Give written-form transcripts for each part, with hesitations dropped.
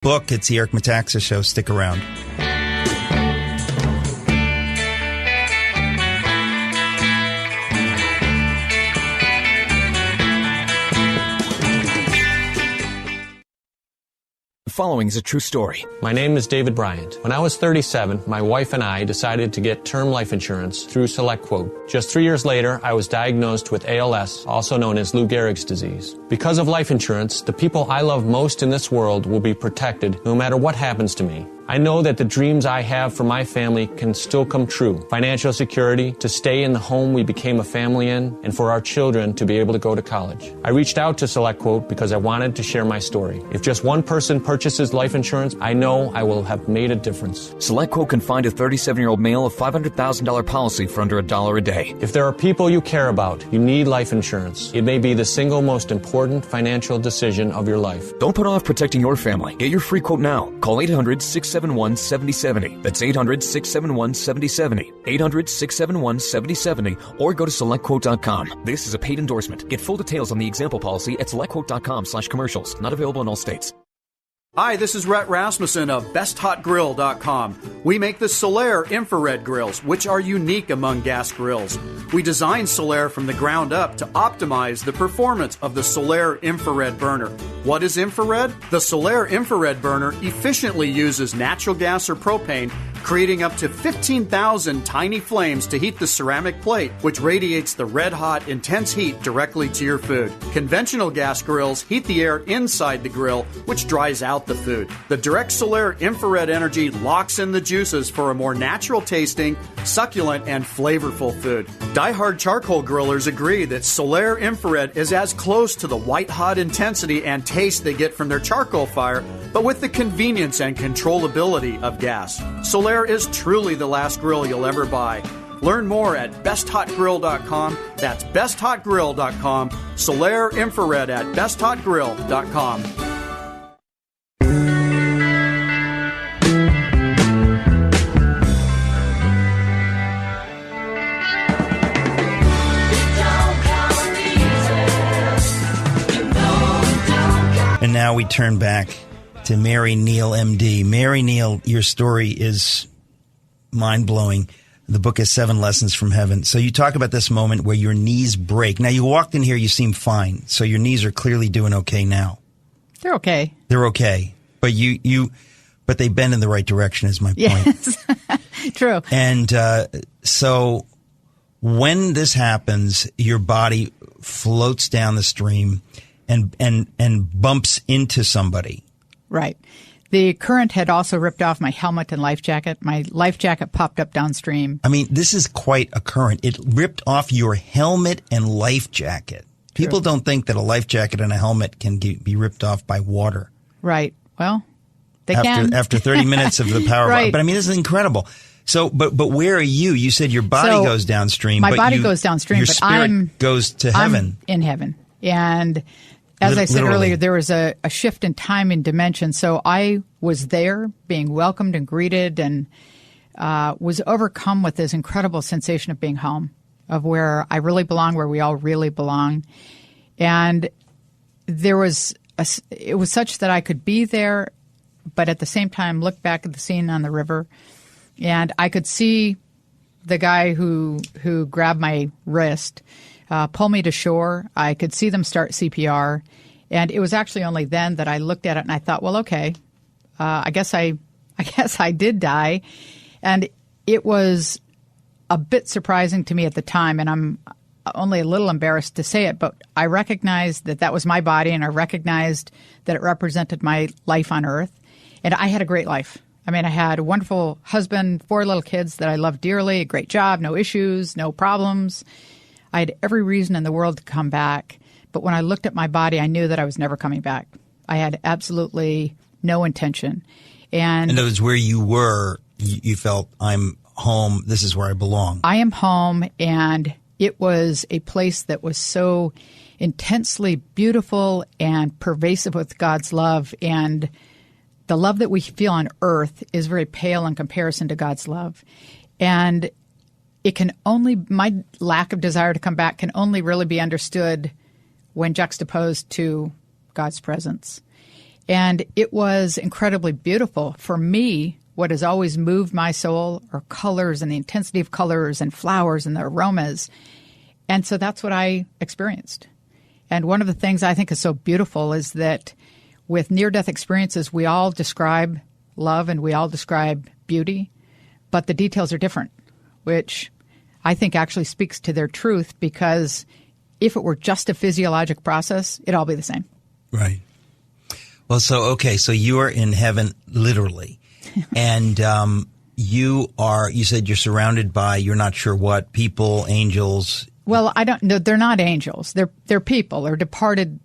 book. It's the Eric Metaxas Show. Stick around. The following is a true story. My name is David Bryant. When I was 37, my wife and I decided to get term life insurance through SelectQuote. Just 3 years later, I was diagnosed with ALS, also known as Lou Gehrig's disease. Because of life insurance, the people I love most in this world will be protected no matter what happens to me. I know that the dreams I have for my family can still come true. Financial security, to stay in the home we became a family in, and for our children to be able to go to college. I reached out to SelectQuote because I wanted to share my story. If just one person purchases life insurance, I know I will have made a difference. SelectQuote can find a 37-year-old male a $500,000 policy for under $1 a day. If there are people you care about, you need life insurance. It may be the single most important financial decision of your life. Don't put off protecting your family. Get your free quote now. Call 800-671-7070. That's 800-671-7070. 800-671-7070. Or go to SelectQuote.com. This is a paid endorsement. Get full details on the example policy at SelectQuote.com/commercials. Not available in all states. Hi, this is Rhett Rasmussen of BestHotGrill.com. We make the Solaire infrared grills, which are unique among gas grills. We designed Solaire from the ground up to optimize the performance of the Solaire infrared burner. What is infrared? The Solaire infrared burner efficiently uses natural gas or propane, creating up to 15,000 tiny flames to heat the ceramic plate, which radiates the red-hot, intense heat directly to your food. Conventional gas grills heat the air inside the grill, which dries out the food. The direct Solaire infrared energy locks in the juices for a more natural tasting, succulent, and flavorful food. Die-hard charcoal grillers agree that Solaire infrared is as close to the white-hot intensity and taste they get from their charcoal fire, but with the convenience and controllability of gas. Solaire is truly the last grill you'll ever buy. Learn more at BestHotGrill.com. That's BestHotGrill.com. Solaire infrared at BestHotGrill.com. And now we turn back to Mary Neal, MD. Mary Neal, your story is mind-blowing. The book is 7 Lessons from Heaven. So you talk about this moment where your knees break. Now, you walked in here, you seem fine. So your knees are clearly doing okay now. They're okay. They're okay. But but they bend in the right direction is my point. Yes. True. And so when this happens, your body floats down the stream and bumps into somebody. Right. The current had also ripped off my helmet and life jacket. My life jacket popped up downstream. I mean, this is quite a current. It ripped off your helmet and life jacket. True. People don't think that a life jacket and a helmet can be ripped off by water. Right. Well, they can. After 30 minutes of the power. Right. But I mean, this is incredible. So, but where are you? You said your body goes downstream. My body goes downstream, your but spirit goes to heaven. I'm in heaven. And as I said earlier, there was a shift in time and dimension. So I was there being welcomed and greeted and was overcome with this incredible sensation of being home, of where I really belong, where we all really belong. And it was such that I could be there, but at the same time look back at the scene on the river. And I could see the guy who grabbed my wrist pull me to shore. I could see them start CPR. And it was actually only then that I looked at it and I thought, well, okay, I guess I did die. And it was a bit surprising to me at the time, and I'm only a little embarrassed to say it, but I recognized that was my body, and I recognized that it represented my life on earth. And I had a great life. I mean, I had a wonderful husband, 4 little kids that I loved dearly, a great job, no issues, no problems. I had every reason in the world to come back. But when I looked at my body, I knew that I was never coming back. I had absolutely no intention. And it was where you were, you felt, I'm home, this is where I belong. I am home, and it was a place that was so intensely beautiful and pervasive with God's love. And the love that we feel on earth is very pale in comparison to God's love. And my lack of desire to come back can only really be understood when juxtaposed to God's presence. And it was incredibly beautiful. For me, what has always moved my soul are colors and the intensity of colors and flowers and the aromas. And so that's what I experienced. And one of the things I think is so beautiful is that with near-death experiences, we all describe love and we all describe beauty, but the details are different, which I think actually speaks to their truth, because if it were just a physiologic process, it'd all be the same. Right. Well, so you are in heaven literally. And you said you're surrounded by, you're not sure what, people, angels. Well, I don't know. They're not angels. They're people. They're departed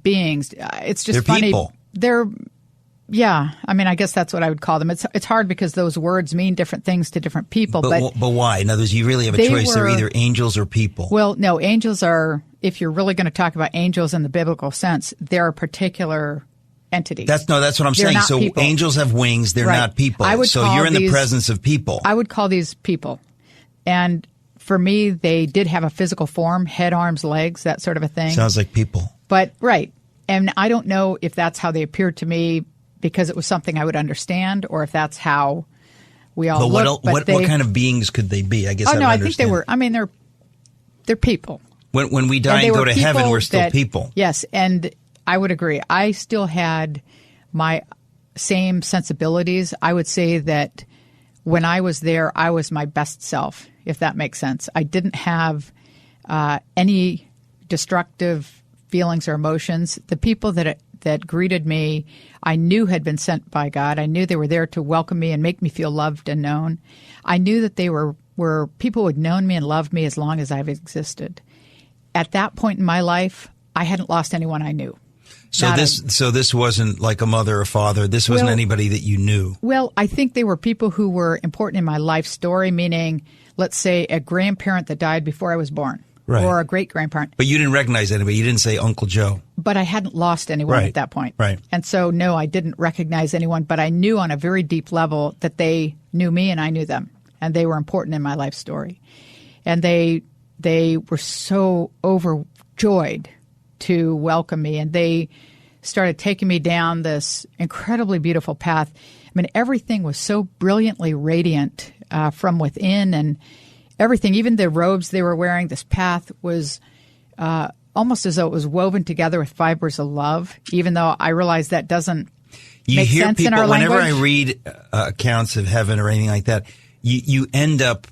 beings. It's just they're funny. People. Yeah. I mean, I guess that's what I would call them. It's hard because those words mean different things to different people. But why? In other words, you really have a choice. They're either angels or people. Well, no, angels are, if you're really going to talk about angels in the biblical sense, they're a particular entity. That's what I'm saying. So people. Angels have wings. They're not people. So you're in the presence of people. I would call these people. And for me, they did have a physical form, head, arms, legs, that sort of a thing. Sounds like people. But, right. And I don't know if that's how they appeared to me because it was something I would understand, or if that's how we all look. What kind of beings could they be? I guess I think they were. I mean, they're people. When we die and go to heaven, we're still people. Yes, and I would agree. I still had my same sensibilities. I would say that when I was there, I was my best self, if that makes sense. I didn't have any destructive feelings or emotions. The people that greeted me, I knew had been sent by God. I knew they were there to welcome me and make me feel loved and known. I knew that they were people who had known me and loved me as long as I've existed. At that point in my life, I hadn't lost anyone I knew. So this wasn't like a mother or father. This wasn't anybody that you knew. Well, I think they were people who were important in my life story, meaning, let's say, a grandparent that died before I was born. Right. Or a great-grandparent. But you didn't recognize anybody. You didn't say Uncle Joe. But I hadn't lost anyone at that point. Right. And so, no, I didn't recognize anyone. But I knew on a very deep level that they knew me and I knew them. And they were important in my life story. And they were so overjoyed to welcome me. And they started taking me down this incredibly beautiful path. I mean, everything was so brilliantly radiant from within, and everything, even the robes they were wearing, this path was almost as though it was woven together with fibers of love, even though I realize that doesn't make sense in our language. Whenever I read accounts of heaven or anything like that, you end up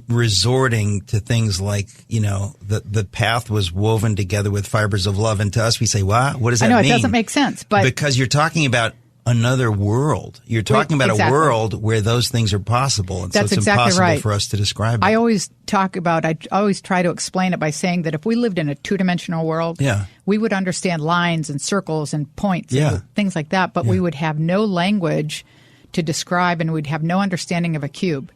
resorting to things like, the path was woven together with fibers of love. And to us, we say, what does that mean? I know, it doesn't make sense. But because you're talking about another world. You're talking about a world where those things are possible. And that's so it's exactly impossible right. for us to describe it. I always try to explain it by saying that if we lived in a two-dimensional world, we would understand lines and circles and points and things like that, but we would have no language to describe, and we'd have no understanding of a cube.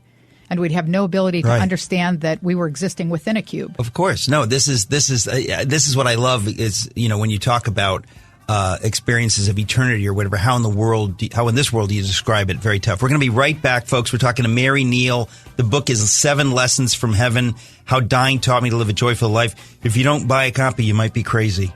And we'd have no ability to understand that we were existing within a cube. Of course. No, this is what I love is, when you talk about experiences of eternity or whatever, how in this world do you describe it? Very tough. We're going to be right back, folks. We're talking to Mary Neal. The book is 7 Lessons from Heaven, How Dying Taught Me to Live a Joyful Life. If you don't buy a copy, you might be crazy.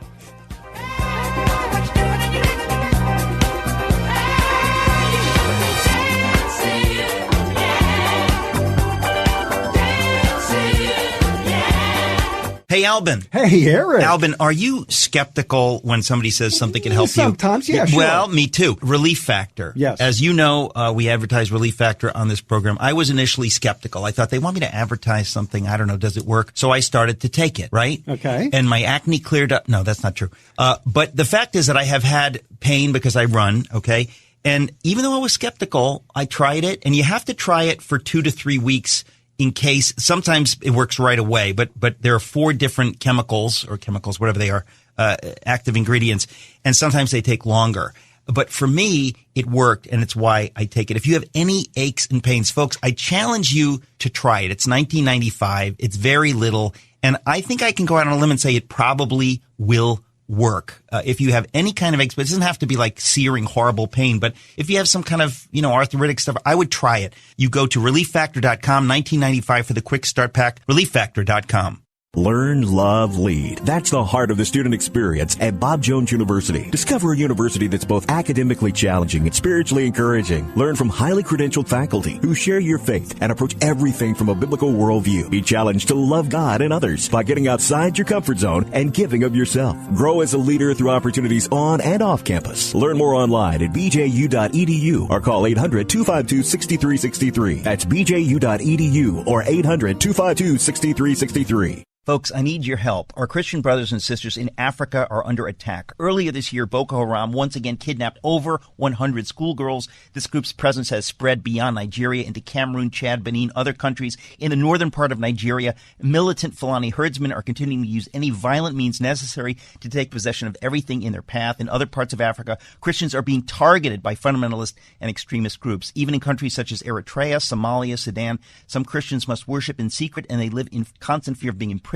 Hey, Albin. Hey, Eric. Albin, are you skeptical when somebody says something can help Sometimes, you? yeah, sure. Well, me too. Relief Factor. Yes. As you know, we advertise Relief Factor on this program. I was initially skeptical. I thought they want me to advertise something. I don't know. Does it work? So I started to take it, right? Okay. And my acne cleared up. No, that's not true. But the fact is that I have had pain because I run, okay? And even though I was skeptical, I tried it. And you have to try it for 2 to 3 weeks in case sometimes it works right away, but there are 4 different chemicals, whatever they are, active ingredients, and sometimes they take longer. But for me, it worked, and it's why I take it. If you have any aches and pains, folks, I challenge you to try it. It's $19.95. It's very little, and I think I can go out on a limb and say it probably will work. If you have any kind of aches, but it doesn't have to be like searing, horrible pain. But if you have some kind of, arthritic stuff, I would try it. You go to relieffactor.com, $19.95 for the quick start pack, relieffactor.com. Learn, love, lead. That's the heart of the student experience at Bob Jones University. Discover a university that's both academically challenging and spiritually encouraging. Learn from highly credentialed faculty who share your faith and approach everything from a biblical worldview. Be challenged to love God and others by getting outside your comfort zone and giving of yourself. Grow as a leader through opportunities on and off campus. Learn more online at bju.edu or call 800-252-6363. That's bju.edu or 800-252-6363. Folks, I need your help. Our Christian brothers and sisters in Africa are under attack. Earlier this year, Boko Haram once again kidnapped over 100 schoolgirls. This group's presence has spread beyond Nigeria into Cameroon, Chad, Benin, other countries. In the northern part of Nigeria, militant Fulani herdsmen are continuing to use any violent means necessary to take possession of everything in their path. In other parts of Africa, Christians are being targeted by fundamentalist and extremist groups. Even in countries such as Eritrea, Somalia, Sudan, some Christians must worship in secret and they live in constant fear of being imprisoned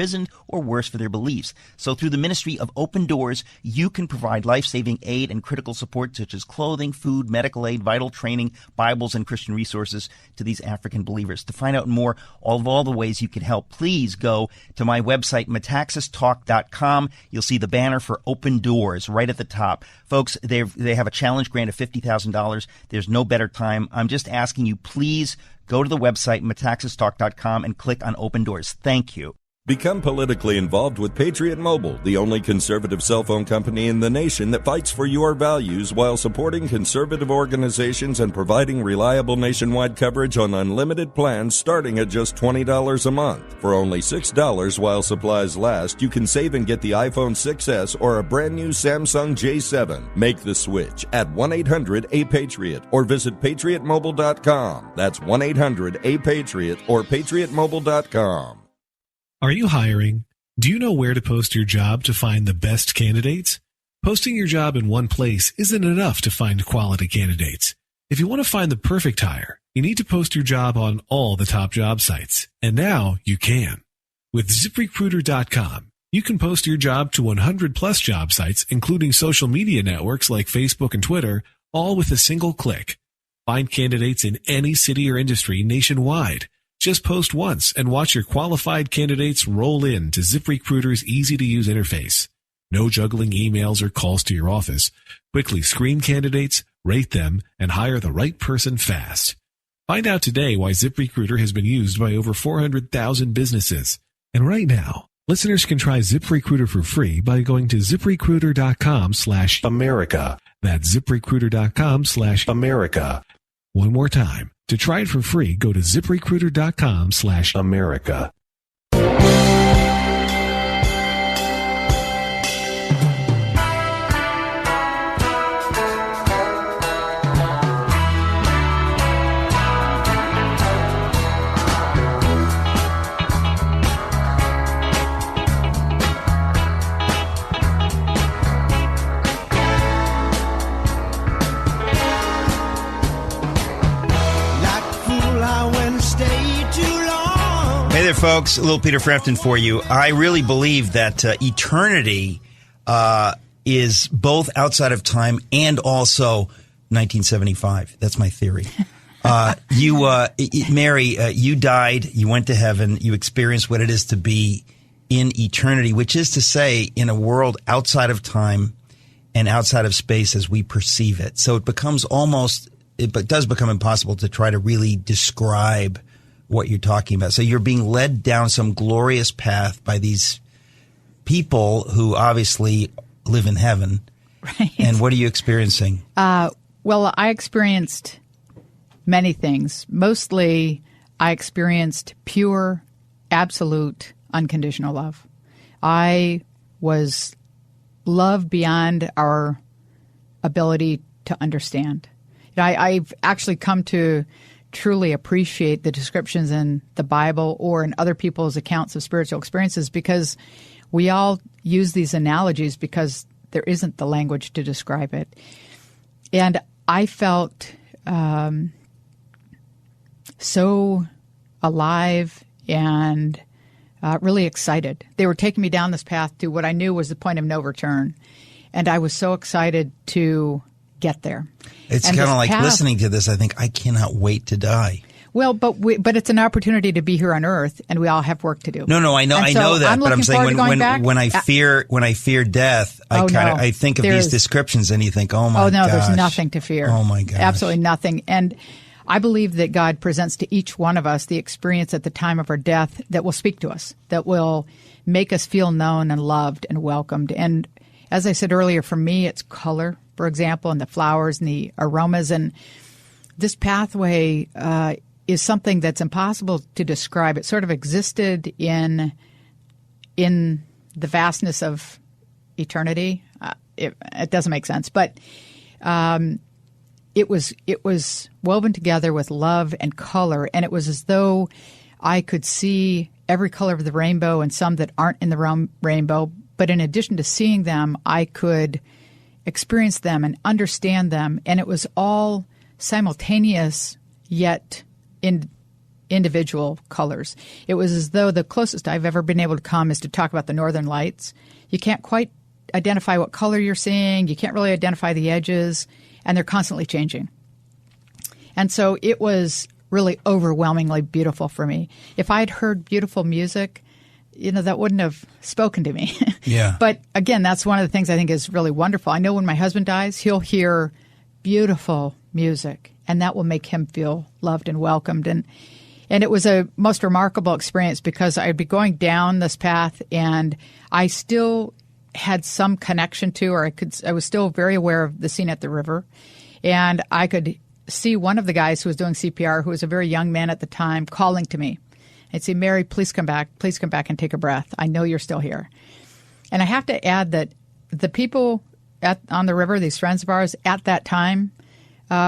or worse for their beliefs. So through the ministry of Open Doors, you can provide life-saving aid and critical support such as clothing, food, medical aid, vital training, Bibles, and Christian resources to these African believers. To find out more of all the ways you can help, please go to my website, metaxastalk.com. You'll see the banner for Open Doors right at the top. Folks, they have a challenge grant of $50,000. There's no better time. I'm just asking you, please go to the website, metaxastalk.com, and click on Open Doors. Thank you. Become politically involved with Patriot Mobile, the only conservative cell phone company in the nation that fights for your values while supporting conservative organizations and providing reliable nationwide coverage on unlimited plans starting at just $20 a month. For only $6 while supplies last, you can save and get the iPhone 6S or a brand new Samsung J7. Make the switch at 1-800-A-PATRIOT or visit patriotmobile.com. That's 1-800-A-PATRIOT or patriotmobile.com. Are you hiring? Do you know where to post your job to find the best candidates? Posting your job in one place isn't enough to find quality candidates. If you want to find the perfect hire, you need to post your job on all the top job sites. And now you can. With ZipRecruiter.com, you can post your job to 100 plus job sites, including social media networks like Facebook and Twitter, all with a single click. Find candidates in any city or industry nationwide. Just post once and watch your qualified candidates roll in to ZipRecruiter's easy-to-use interface. No juggling emails or calls to your office. Quickly screen candidates, rate them, and hire the right person fast. Find out today why ZipRecruiter has been used by over 400,000 businesses. And right now, listeners can try ZipRecruiter for free by going to ZipRecruiter.com/America. That's ZipRecruiter.com/America. One more time. To try it for free, go to ZipRecruiter.com/America. Hey there, folks. Little Peter Frampton for you. I really believe that eternity is both outside of time and also 1975. That's my theory. Mary, you died, you went to heaven, you experienced what it is to be in eternity, which is to say in a world outside of time and outside of space as we perceive it. So it becomes it does become impossible to try to really describe what you're talking about. So you're being led down some glorious path by these people who obviously live in heaven. Right. And what are you experiencing? Well, I experienced many things. Mostly, I experienced pure, absolute, unconditional love. I was loved beyond our ability to understand. I've actually come to truly appreciate the descriptions in the Bible or in other people's accounts of spiritual experiences, because we all use these analogies because there isn't the language to describe it. And I felt so alive and really excited. They were taking me down this path to what I knew was the point of no return. And I was so excited to get there. It's kind of like listening to this, I think, I cannot wait to die. Well, but it's an opportunity to be here on Earth, and we all have work to do. No, I know, and I so know that, but I'm saying when I fear death, I think of these descriptions, and you think, oh my gosh. There's nothing to fear. Oh my gosh, absolutely nothing. And I believe that God presents to each one of us the experience at the time of our death that will speak to us, that will make us feel known and loved and welcomed. And as I said earlier, for me, it's color, for example, and the flowers and the aromas. And this pathway is something that's impossible to describe. It sort of existed in the vastness of eternity. It doesn't make sense, but it was woven together with love and color, and it was as though I could see every color of the rainbow and some that aren't in the rainbow. But in addition to seeing them, I could experience them and understand them, and it was all simultaneous yet in individual colors. It was as though the closest I've ever been able to come is to talk about the northern lights. You can't quite identify what color you're seeing. You can't really identify the edges, and they're constantly changing. And so it was really overwhelmingly beautiful for me. If I had heard beautiful music, that wouldn't have spoken to me. Yeah. But again, that's one of the things I think is really wonderful. I know when my husband dies, he'll hear beautiful music, and that will make him feel loved and welcomed. And it was a most remarkable experience because I'd be going down this path, and I still had some connection to, or I was still very aware of the scene at the river, and I could see one of the guys who was doing CPR, who was a very young man at the time, calling to me. I'd say, Mary, please come back and take a breath. I know you're still here. And I have to add that the people on the river, these friends of ours at that time,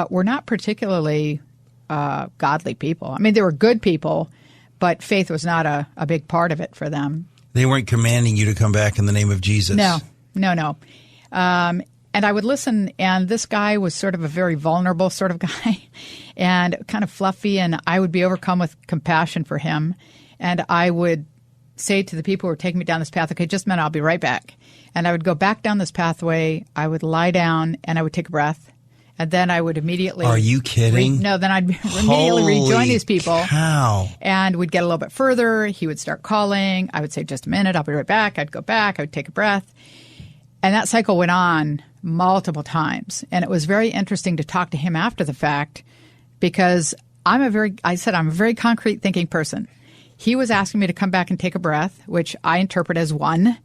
were not particularly godly people. I mean, they were good people, but faith was not a big part of it for them. They weren't commanding you to come back in the name of Jesus. No. And I would listen, and this guy was sort of a very vulnerable sort of guy and kind of fluffy, and I would be overcome with compassion for him. And I would say to the people who were taking me down this path, okay, just a minute, I'll be right back. And I would go back down this pathway, I would lie down, and I would take a breath. And then I would immediately... Are you kidding? No, then I'd immediately rejoin these people. How? And we'd get a little bit further. He would start calling. I would say, just a minute, I'll be right back. I'd go back. I would take a breath. And that cycle went on multiple times. And it was very interesting to talk to him after the fact because I'm a very concrete thinking person. He was asking me to come back and take a breath, which I interpret as one.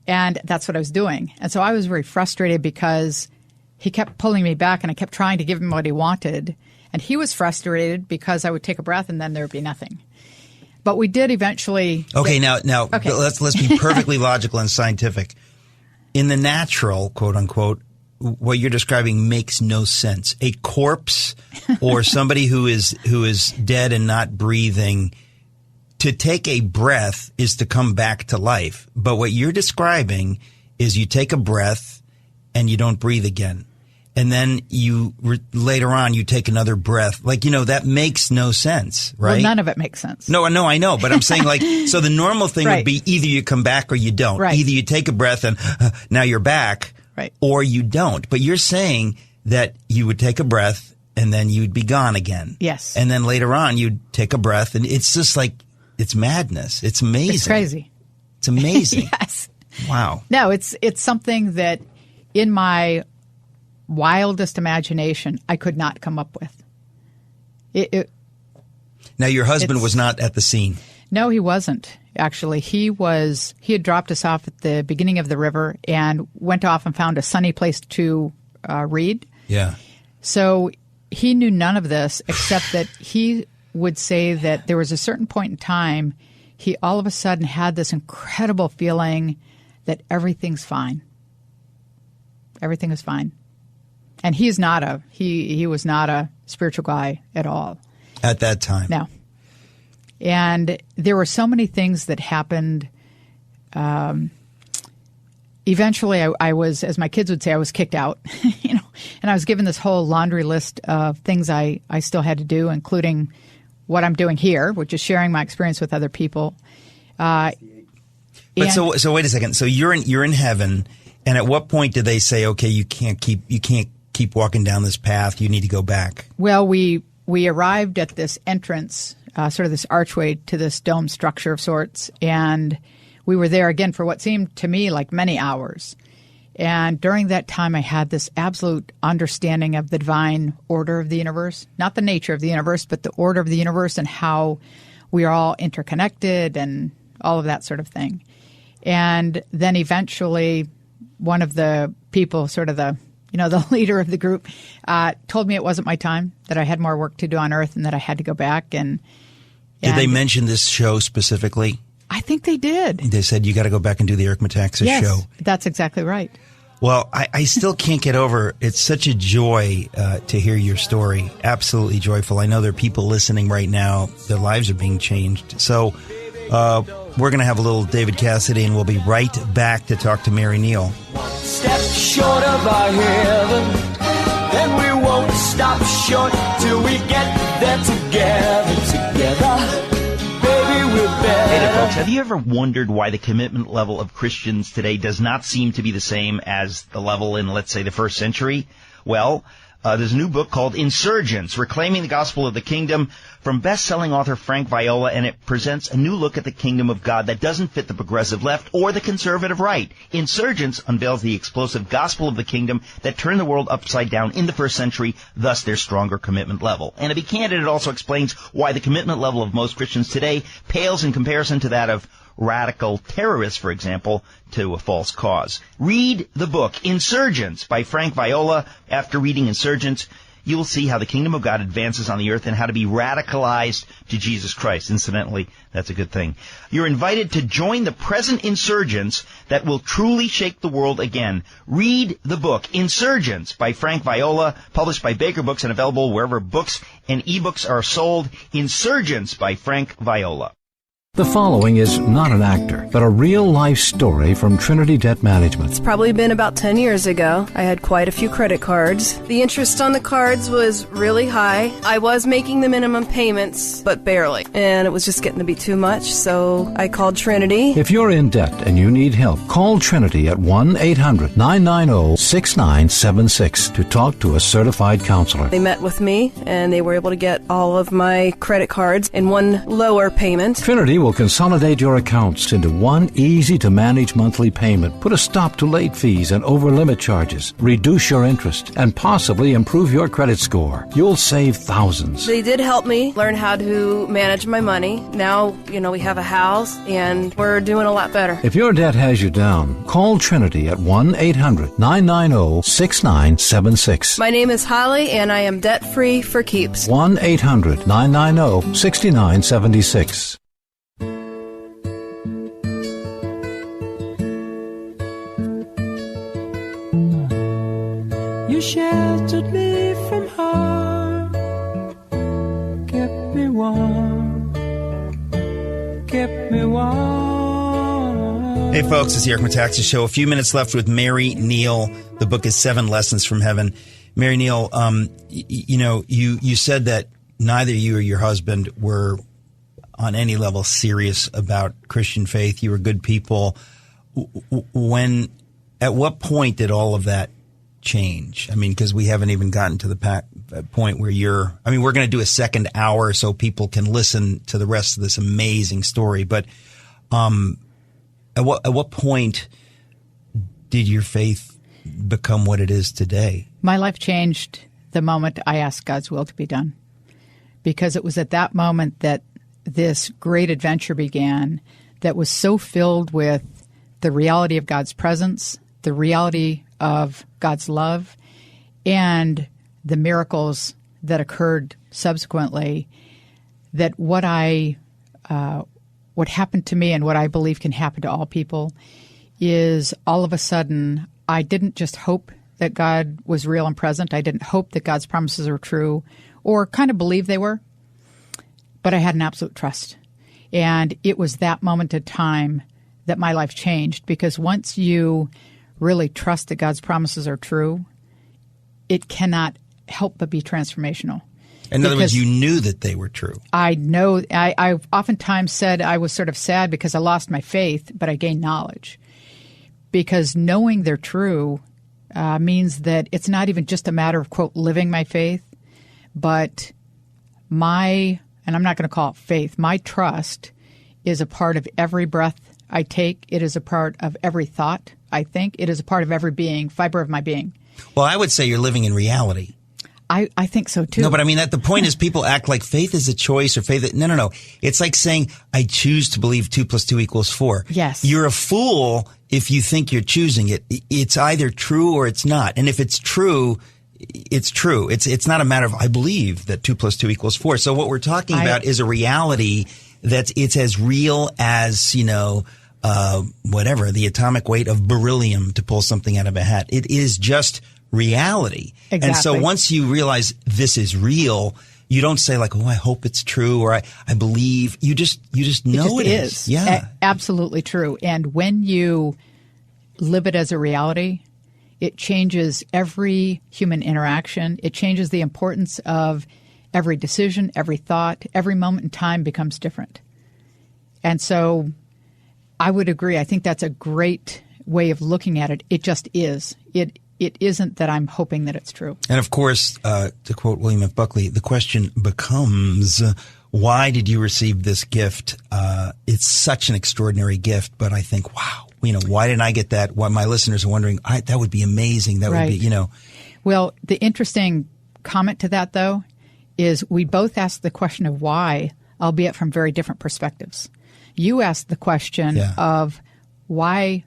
And that's what I was doing. And so I was very frustrated because he kept pulling me back and I kept trying to give him what he wanted. And he was frustrated because I would take a breath and then there would be nothing. But we did eventually. Okay, now okay. Let's be perfectly logical and scientific. In the natural, quote unquote, what you're describing makes no sense. A corpse or somebody who is dead and not breathing, to take a breath is to come back to life. But what you're describing is you take a breath and you don't breathe again. And then later on, you take another breath. Like, that makes no sense, right? Well, none of it makes sense. No, I know. But I'm saying so the normal thing would be either you come back or you don't. Right. Either you take a breath and now you're back, right, or you don't. But you're saying that you would take a breath and then you'd be gone again. Yes. And then later on, you'd take a breath and it's just like, it's madness. It's amazing. It's crazy. It's amazing. Yes. Wow. No, it's something that in my wildest imagination, I could not come up with. Now, your husband was not at the scene. No, he wasn't. Actually, he had dropped us off at the beginning of the river and went off and found a sunny place to read. Yeah. So he knew none of this except that he would say that there was a certain point in time he all of a sudden had this incredible feeling that everything's fine. Everything is fine. And he was not a spiritual guy at all. At that time. No. And there were so many things that happened. Eventually, I was, as my kids would say, I was kicked out, and I was given this whole laundry list of things I still had to do, including what I'm doing here, which is sharing my experience with other people. But so wait a second. So you're in heaven, and at what point did they say, okay, you can't keep walking down this path, you need to go back? Well, we we arrived at this entrance, sort of this archway to this dome structure of sorts, and we were there again for what seemed to me like many hours. And during that time, I had this absolute understanding of the divine order of the universe, not the nature of the universe, but the order of the universe and how we are all interconnected and all of that sort of thing. And then eventually one of the people, sort of the leader of the group, told me it wasn't my time, that I had more work to do on Earth and that I had to go back. And did they mention this show specifically? I think they did. They said, you got to go back and do the Eric Metaxas show. Yes, that's exactly right. Well, I still can't get over, it's such a joy to hear your story. Absolutely joyful. I know there are people listening right now. Their lives are being changed. So we're going to have a little David Cassidy, and we'll be right back to talk to Mary Neal. Step short of our heaven, and we won't stop short till we get there together. Hey there, folks. Have you ever wondered why the commitment level of Christians today does not seem to be the same as the level in, let's say, the first century? Well, there's a new book called Insurgents, Reclaiming the Gospel of the Kingdom, from best-selling author Frank Viola, and it presents a new look at the kingdom of God that doesn't fit the progressive left or the conservative right. Insurgents unveils the explosive gospel of the kingdom that turned the world upside down in the first century, thus their stronger commitment level. And to be candid, it also explains why the commitment level of most Christians today pales in comparison to that of radical terrorists, for example, to a false cause. Read the book Insurgents by Frank Viola. After reading Insurgents, you will see how the kingdom of God advances on the earth and how to be radicalized to Jesus Christ. Incidentally, that's a good thing. You're invited to join the present insurgents that will truly shake the world again. Read the book Insurgents by Frank Viola, published by Baker Books and available wherever books and ebooks are sold. Insurgents by Frank Viola. The following is not an actor, but a real-life story from Trinity Debt Management. It's probably been about 10 years ago. I had quite a few credit cards. The interest on the cards was really high. I was making the minimum payments, but barely. And it was just getting to be too much, so I called Trinity. If you're in debt and you need help, call Trinity at 1-800-990-6976 to talk to a certified counselor. They met with me, and they were able to get all of my credit cards in one lower payment. Trinity will consolidate your accounts into one easy-to-manage monthly payment, put a stop to late fees and over-limit charges, reduce your interest, and possibly improve your credit score. You'll save thousands. They did help me learn how to manage my money. Now, we have a house, and we're doing a lot better. If your debt has you down, call Trinity at 1-800-990-6976. My name is Holly, and I am debt-free for keeps. 1-800-990-6976. You sheltered me from harm, kept me warm, kept me warm. Hey folks, it's the Eric Metaxas Show. A few minutes left with Mary Neal. The book is 7 Lessons from Heaven. Mary Neal, you said that neither you or your husband were on any level serious about Christian faith. You were good people. At what point did all of that change? I mean, because we haven't even gotten to the point where we're going to do a second hour so people can listen to the rest of this amazing story. But at what point did your faith become what it is today? My life changed the moment I asked God's will to be done, because it was at that moment that this great adventure began that was so filled with the reality of God's presence, the reality of God's love, and the miracles that occurred subsequently, that what happened to me and what I believe can happen to all people is all of a sudden I didn't just hope that God was real and present. I didn't hope that God's promises were true or kind of believe they were, but I had an absolute trust. And it was that moment of time that my life changed, because once you really trust that God's promises are true, it cannot help but be transformational. In other words, you knew that they were true. I know. I oftentimes said I was sort of sad because I lost my faith, but I gained knowledge. Because knowing they're true means that it's not even just a matter of, quote, living my faith, but and I'm not going to call it faith, my trust is a part of every breath I take. It is a part of every thought I think. It is a part of every fiber of my being. Well, I would say you're living in reality. I think so, too. No, but I mean, the point is people act like faith is a choice or faith. No. It's like saying, I choose to believe 2 + 2 = 4. Yes. You're a fool if you think you're choosing it. It's either true or it's not. And if it's true, it's true. It's not a matter of, I believe that 2 + 2 = 4. So what we're talking about is a reality it's as real as, whatever, the atomic weight of beryllium, to pull something out of a hat. It is just reality. Exactly. And so once you realize this is real, you don't say like, oh, I hope it's true, or I believe. You just know it is. Yeah. Absolutely true. And when you live it as a reality, it changes every human interaction. It changes the importance of every decision, every thought, every moment in time becomes different. And so I would agree. I think that's a great way of looking at it. It just is. It isn't that I'm hoping that it's true. And of course, to quote William F. Buckley, the question becomes, why did you receive this gift? It's such an extraordinary gift, but I think, wow, why didn't I get that? Why my listeners are wondering, that would be amazing. That would be, Well, the interesting comment to that, though, is we both asked the question of why, albeit from very different perspectives. You asked the question of why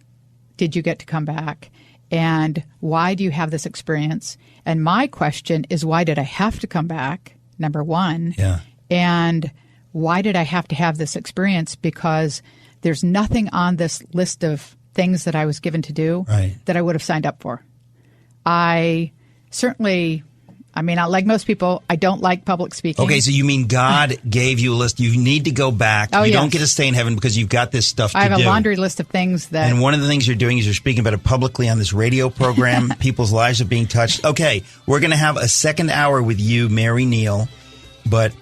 did you get to come back? And why do you have this experience? And my question is, why did I have to come back, number one? Yeah. And why did I have to have this experience? Because there's nothing on this list of things that I was given to do that I would have signed up for. I certainly, like most people, I don't like public speaking. Okay, so you mean God gave you a list. You need to go back. You don't get to stay in heaven because you've got this stuff to do. I have a laundry list of things that... And one of the things you're doing is you're speaking about it publicly on this radio program. People's lives are being touched. Okay, we're going to have a second hour with you, Mary Neal. But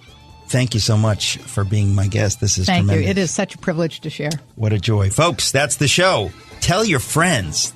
thank you so much for being my guest. This is tremendous. Thank you. It is such a privilege to share. What a joy. Folks, that's the show. Tell your friends.